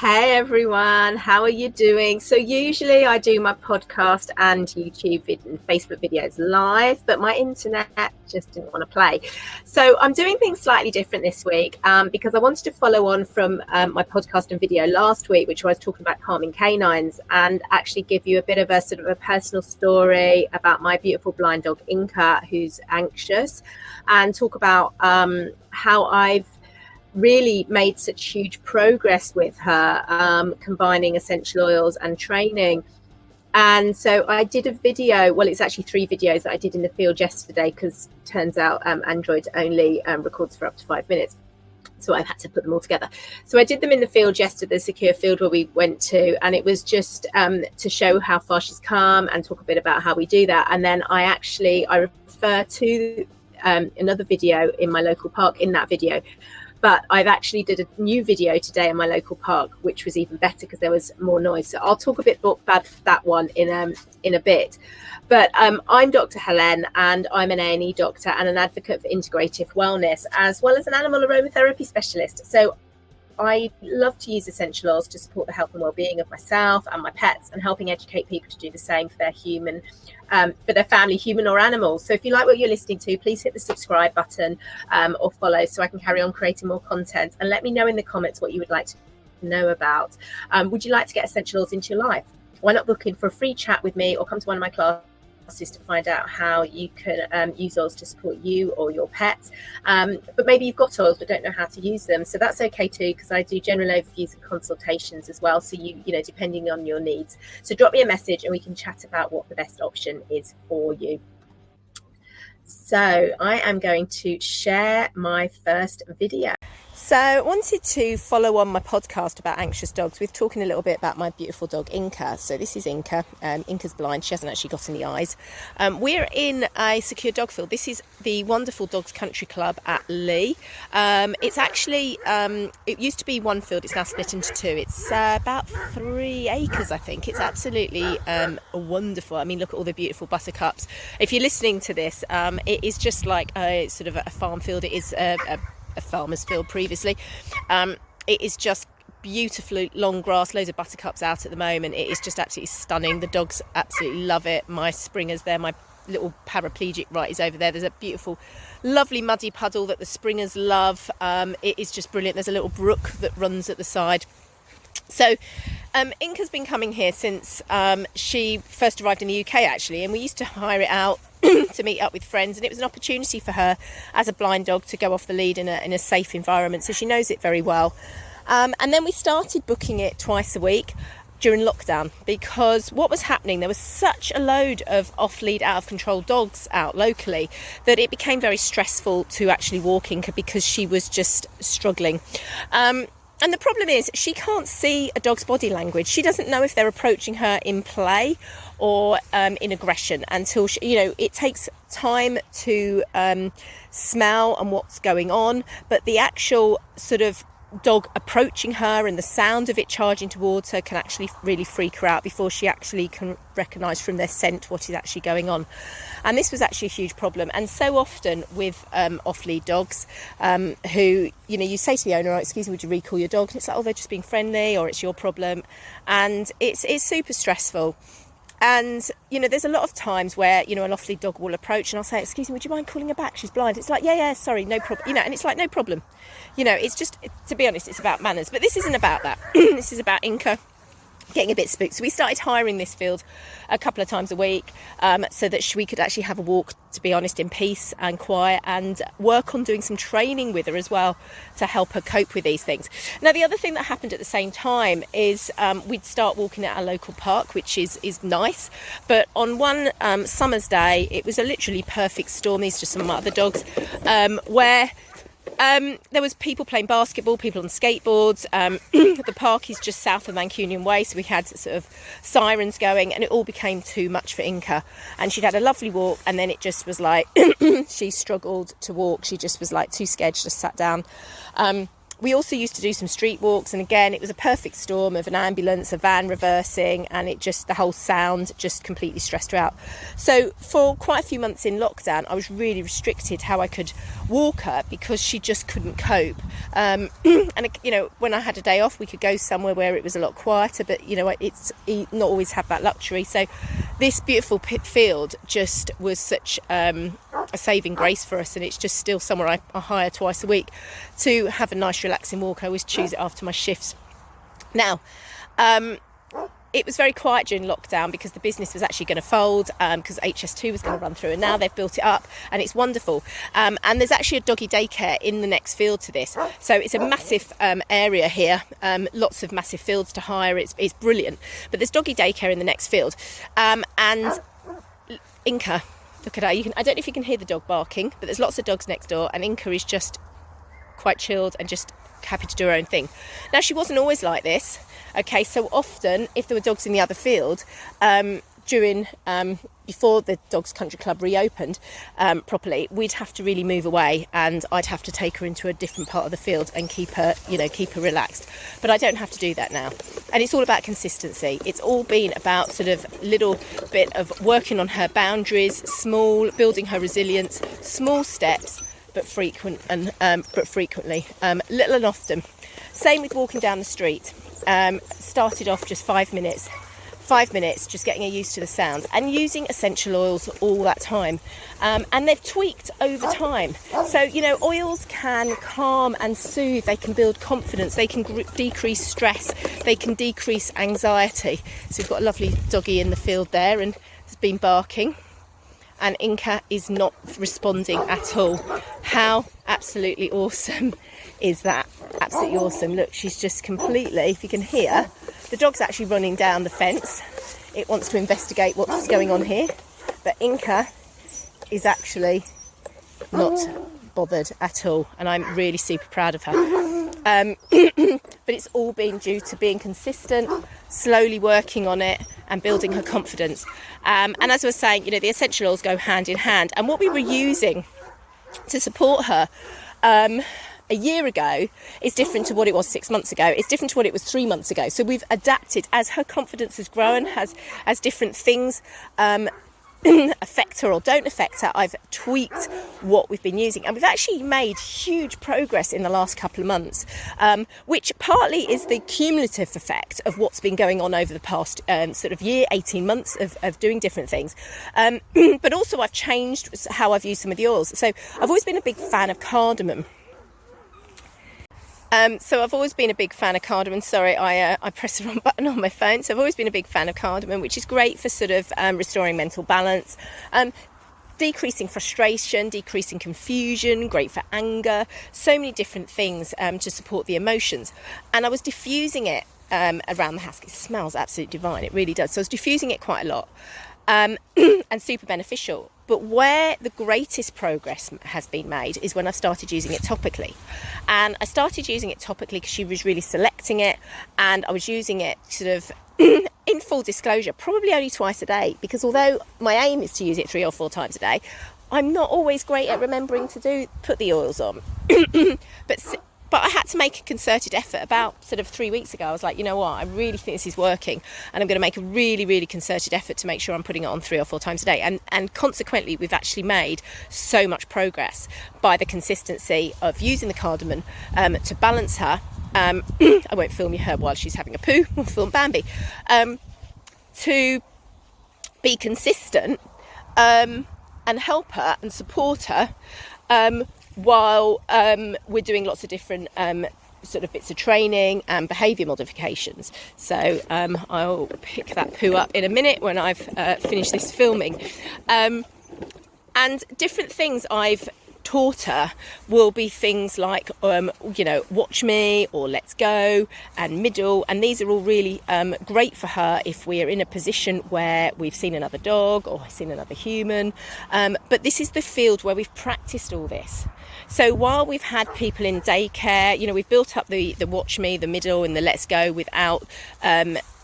Hey everyone, how are you doing? So usually I do my podcast and YouTube and Facebook videos live, but my internet just didn't want to play. So I'm doing things slightly different this week because I wanted to follow on from my podcast and video last week, which I was talking about calming canines, and actually give you a bit of a sort of a personal story about my beautiful blind dog Inka, who's anxious, and talk about how I've really made such huge progress with her, combining essential oils and training. And so I did a video, well, it's actually 3 videos that I did in the field yesterday, because turns out Android only records for up to 5 minutes. So I've had to put them all together. So I did them in the field yesterday, the secure field where we went to, and it was just to show how far she's come and talk a bit about how we do that. And then I refer to another video in my local park in that video. But I've actually did a new video today in my local park, which was even better because there was more noise. So I'll talk a bit about that one in a bit. But I'm Dr. Helen, and I'm an A&E doctor and an advocate for integrative wellness, as well as an animal aromatherapy specialist. So I love to use essential oils to support the health and well-being of myself and my pets, and helping educate people to do the same for their human, for their family, human or animal. So if you like what you're listening to, please hit the subscribe button or follow, so I can carry on creating more content. And let me know in the comments what you would like to know about. Would you like to get essential oils into your life? Why not book in for a free chat with me, or come to one of my classes to find out how you can use oils to support you or your pets. But maybe you've got oils but don't know how to use them, so that's okay too, because I do general overviews and consultations as well, so you know, depending on your needs. So drop me a message and we can chat about what the best option is for you. So I am going to share my first video. So I wanted to follow on my podcast about anxious dogs with talking a little bit about my beautiful dog Inka. So this is Inka. Inka's blind. She hasn't actually got any eyes. We're in a secure dog field. This is the wonderful Dogs Country Club at Lee. It's actually, it used to be one field. It's now split into 2. It's about 3 acres, I think. It's absolutely wonderful. I mean, look at all the beautiful buttercups. If you're listening to this, it is just like a sort of a farm field. It is a farmer's field previously. It is just beautifully long grass, loads of buttercups out at the moment. It is just absolutely stunning. The dogs absolutely love it. My springers there, my little paraplegic right is over there. There's a beautiful lovely muddy puddle that the springers love. It is just brilliant. There's a little brook that runs at the side. So Inka's been coming here since she first arrived in the UK actually, and we used to hire it out to meet up with friends, and it was an opportunity for her as a blind dog to go off the lead in a safe environment, so she knows it very well. And then we started booking it twice a week during lockdown, because what was happening, there was such a load of off-lead, out of control dogs out locally that it became very stressful to actually walk Inka, because she was just struggling. And the problem is she can't see a dog's body language. She doesn't know if they're approaching her in play or in aggression until she, you know, it takes time to smell and what's going on. But the actual sort of dog approaching her and the sound of it charging towards her can actually really freak her out before she actually can recognise from their scent what is actually going on. And this was actually a huge problem. And so often with off-lead dogs who, you know, you say to the owner, oh, excuse me, would you recall your dog? And it's like, oh, they're just being friendly, or it's your problem. And it's super stressful. And, you know, there's a lot of times where, you know, an off-lead dog will approach and I'll say, excuse me, would you mind calling her back? She's blind. It's like, yeah, sorry, no problem. You know, and it's like, no problem. You know, it's just, to be honest, it's about manners. But this isn't about that. This is about Inka getting a bit spooked. So we started hiring this field a couple of times a week so that we could actually have a walk, to be honest, in peace and quiet, and work on doing some training with her as well to help her cope with these things. Now, the other thing that happened at the same time is we'd start walking at our local park, which is nice. But on one summer's day, it was a literally perfect storm. These are just some of my other dogs, where there was people playing basketball, people on skateboards. The park is just south of Mancunian Way, so we had sort of sirens going, and it all became too much for Inka. And she'd had a lovely walk, and then it just was like she struggled to walk. She just was like too scared. She just sat down. We also used to do some street walks, and again, it was a perfect storm of an ambulance, a van reversing, and the whole sound just completely stressed her out. So for quite a few months in lockdown, I was really restricted how I could walk her because she just couldn't cope. And when I had a day off, we could go somewhere where it was a lot quieter, but it's not always have that luxury. So this beautiful field just was such a saving grace for us, and it's just still somewhere I hire twice a week to have a nice relaxing walk. I always choose it after my shifts. Now, it was very quiet during lockdown because the business was actually going to fold, because HS2 was going to run through, and now they've built it up and it's wonderful. And there's actually a doggy daycare in the next field to this, so it's a massive area here, lots of massive fields to hire. It's brilliant, but there's doggy daycare in the next field, and Inka, look at her. I don't know if you can hear the dog barking, but there's lots of dogs next door, and Inka is just quite chilled and just happy to do her own thing. Now, she wasn't always like this. Okay, so often if there were dogs in the other field, before the Dogs Country Club reopened properly, we'd have to really move away, and I'd have to take her into a different part of the field and keep her relaxed. But I don't have to do that now, and it's all about consistency. It's all been about sort of little bit of working on her boundaries, building her resilience, small steps, but frequently, little and often. Same with walking down the street. Started off just 5 minutes, just getting her used to the sound, and using essential oils all that time. And they've tweaked over time. So, oils can calm and soothe, they can build confidence, they can decrease stress, they can decrease anxiety. So we've got a lovely doggy in the field there, and has been barking, and Inka is not responding at all. How absolutely awesome is that? Absolutely awesome. Look, she's just completely, if you can hear, the dog's actually running down the fence. It wants to investigate what's going on here, but Inka is actually not bothered at all, and I'm really super proud of her. But it's all been due to being consistent, slowly working on it, and building her confidence. And as I was saying, the essential oils go hand in hand, and what we were using to support her a year ago is different to what it was 6 months ago. It's different to what it was 3 months ago. So we've adapted as her confidence has grown, as different things affect her or don't affect her. I've tweaked what we've been using, and we've actually made huge progress in the last couple of months, which partly is the cumulative effect of what's been going on over the past sort of year, 18 months of doing different things. But also I've changed how I've used some of the oils. So I've always been a big fan of cardamom. So I've always been a big fan of cardamom. Sorry, I pressed the wrong button on my phone. So I've always been a big fan of cardamom, which is great for sort of restoring mental balance, decreasing frustration, decreasing confusion, great for anger, so many different things to support the emotions. And I was diffusing it around the house. It smells absolutely divine. It really does. So I was diffusing it quite a lot, and super beneficial. But where the greatest progress has been made is when I started using it topically. And I started using it topically because she was really selecting it, and I was using it sort of in full disclosure, probably only twice a day, because although my aim is to use it 3 or 4 times a day, I'm not always great at remembering to put the oils on. But I had to make a concerted effort. About sort of 3 weeks ago, I was like, you know what, I really think this is working, and I'm going to make a really, really concerted effort to make sure I'm putting it on 3 or 4 times a day. And consequently, we've actually made so much progress by the consistency of using the cardamom to balance her. I won't film her while she's having a poo. We'll film Bambi. To be consistent and help her and support her while we're doing lots of different sort of bits of training and behaviour modifications. So I'll pick that poo up in a minute when I've finished this filming. And different things I've taught her will be things like watch me or let's go and middle, and these are all really great for her if we're in a position where we've seen another dog or seen another human, but this is the field where we've practiced all this. So while we've had people in daycare, we've built up the watch me, the middle and the let's go without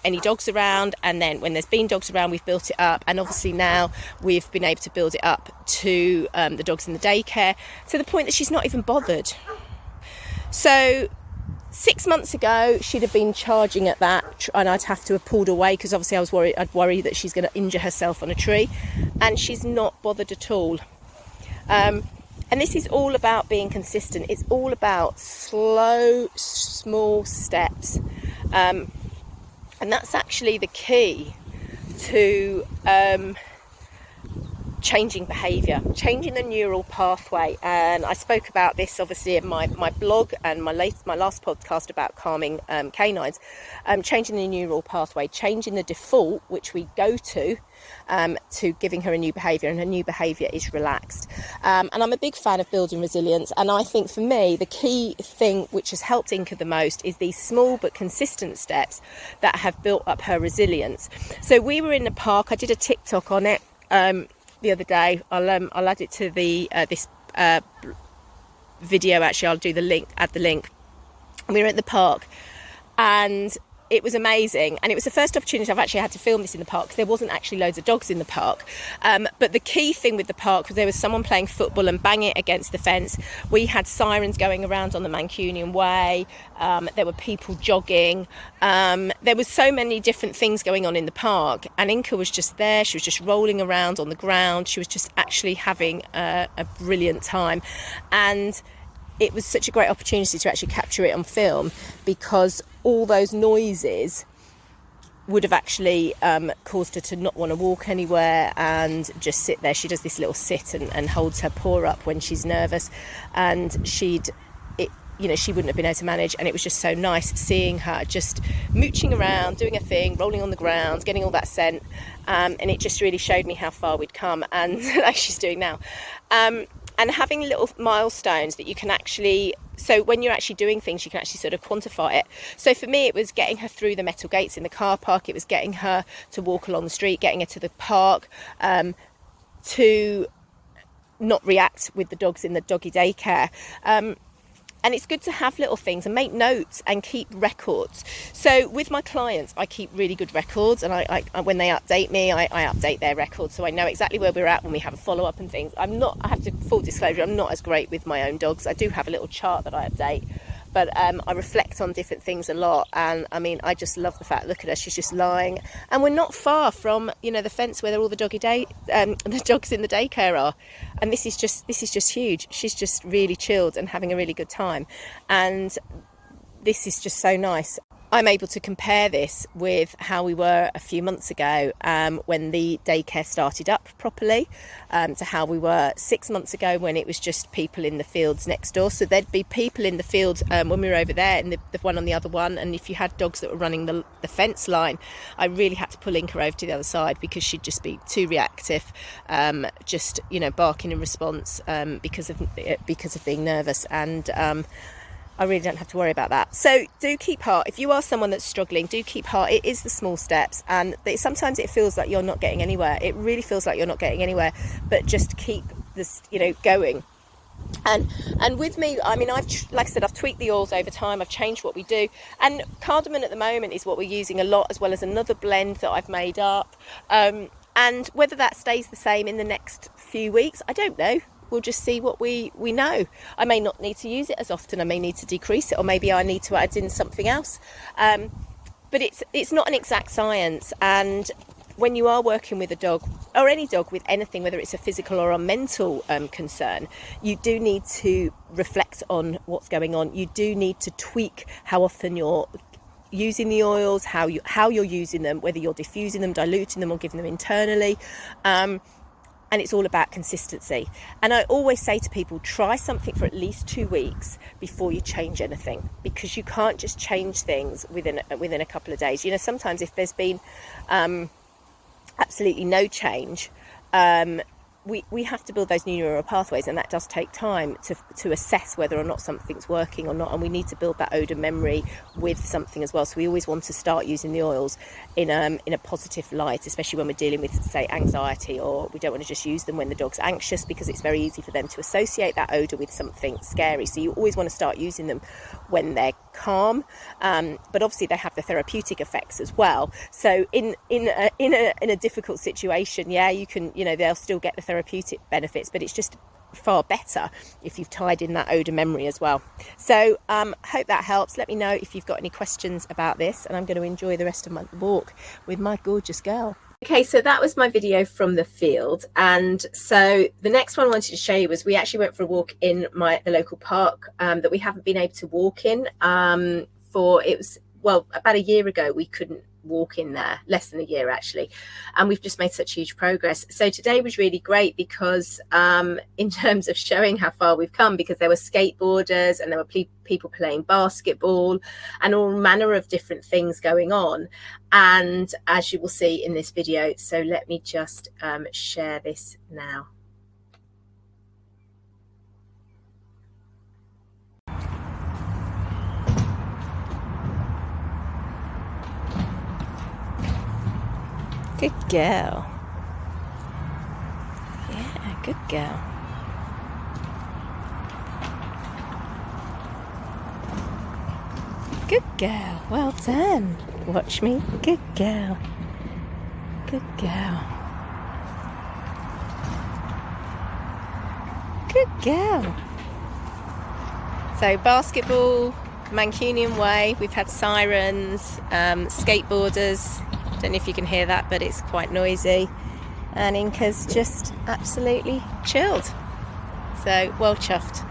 any dogs around, and then when there's been dogs around, we've built it up, and obviously now we've been able to build it up to the dogs in the daycare to the point that she's not even bothered. So 6 months ago, she'd have been charging at that, and I'd have to have pulled away because obviously I'd worry that she's going to injure herself on a tree, and she's not bothered at all. And this is all about being consistent. It's all about slow, small steps. And that's actually the key to changing behaviour, changing the neural pathway. And I spoke about this obviously in my blog and my last podcast about calming canines. Changing the neural pathway, changing the default, which we go to giving her a new behaviour, and her new behaviour is relaxed. And I'm a big fan of building resilience, and I think for me the key thing which has helped Inka the most is these small but consistent steps that have built up her resilience. So we were in the park. I did a TikTok on it the other day. I'll add it to the this video. Actually, I'll do the link. Add the link. We were at the park, and it was amazing, and it was the first opportunity I've actually had to film this in the park because there wasn't actually loads of dogs in the park. But the key thing with the park was there was someone playing football and banging it against the fence. We had sirens going around on the Mancunian Way. There were people jogging. There was so many different things going on in the park, and Inka was just there. She was just rolling around on the ground. She was just actually having a brilliant time, and it was such a great opportunity to actually capture it on film, because all those noises would have actually caused her to not want to walk anywhere and just sit there. She does this little sit and holds her paw up when she's nervous, and she wouldn't have been able to manage. And it was just so nice seeing her just mooching around, doing a thing, rolling on the ground, getting all that scent, and it just really showed me how far we'd come, and like she's doing now. And having little milestones that you can actually, so when you're actually doing things, you can actually sort of quantify it. So for me, it was getting her through the metal gates in the car park. It was getting her to walk along the street, getting her to the park, to not react with the dogs in the doggy daycare. And it's good to have little things and make notes and keep records. So with my clients, I keep really good records, and I when they update me, I update their records, so I know exactly where we're at when we have a follow-up and things. I have to, full disclosure, I'm not as great with my own dogs. I do have a little chart that I update, but I reflect on different things a lot. And I mean, I just love the fact, look at her, she's just lying, and we're not far from, the fence where all the dogs in the daycare are. And this is just huge. She's just really chilled and having a really good time, and this is just so nice. I'm able to compare this with how we were a few months ago when the daycare started up properly, to how we were 6 months ago when it was just people in the fields next door. So there'd be people in the fields when we were over there, and the one on the other one, and if you had dogs that were running the fence line, I really had to pull Inka over to the other side because she'd just be too reactive, just barking in response because of being nervous. And I really don't have to worry about that. So do keep heart. If you are someone that's struggling, do keep heart. It is the small steps, and sometimes it feels like you're not getting anywhere. It really feels like you're not getting anywhere, but just keep this, going. And with me, I mean, I've tweaked the oils over time. I've changed what we do, and cardamom at the moment is what we're using a lot, as well as another blend that I've made up. And whether that stays the same in the next few weeks, I don't know. We'll just see what we know. I may not need to use it as often. I may need to decrease it, or maybe I need to add in something else. But it's not an exact science. And when you are working with a dog, or any dog with anything, whether it's a physical or a mental concern, you do need to reflect on what's going on. You do need to tweak how often you're using the oils, how you're using them, whether you're diffusing them, diluting them, or giving them internally. And it's all about consistency. And I always say to people, try something for at least 2 weeks before you change anything, because you can't just change things within a couple of days. Sometimes if there's been absolutely no change, we have to build those new neural pathways, and that does take time to assess whether or not something's working or not. And we need to build that odour memory with something as well. So we always want to start using the oils in a positive light, especially when we're dealing with, say, anxiety, or we don't want to just use them when the dog's anxious, because it's very easy for them to associate that odour with something scary. So you always want to start using them when they're calm, but obviously they have the therapeutic effects as well. So in a difficult situation, you can, they'll still get the therapeutic benefits, but it's just far better if you've tied in that odor memory as well. So hope that helps. Let me know if you've got any questions about this, and I'm going to enjoy the rest of my walk with my gorgeous girl. Okay, so that was my video from the field, and so the next one I wanted to show you was we actually went for a walk in the local park that we haven't been able to walk in about a year ago. We couldn't walk in there, less than a year actually, and we've just made such huge progress. So today was really great because in terms of showing how far we've come, because there were skateboarders and there were people playing basketball and all manner of different things going on, and as you will see in this video. So let me just share this now. Good girl. Yeah, good girl. Good girl. Well done. Watch me. Good girl. Good girl. Good girl. So basketball, Mancunian way. We've had sirens, skateboarders. Don't know if you can hear that, but it's quite noisy. And Inka's just absolutely chilled. So well chuffed.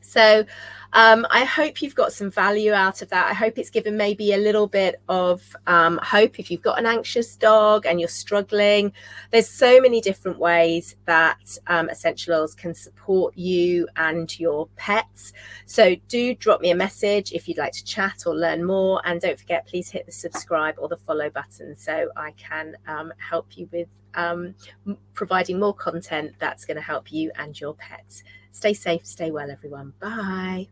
So I hope you've got some value out of that. I hope it's given maybe a little bit of hope if you've got an anxious dog and you're struggling. There's so many different ways that essential oils can support you and your pets. So do drop me a message if you'd like to chat or learn more. And don't forget, please hit the subscribe or the follow button so I can help you with providing more content that's going to help you and your pets. Stay safe, stay well, everyone. Bye.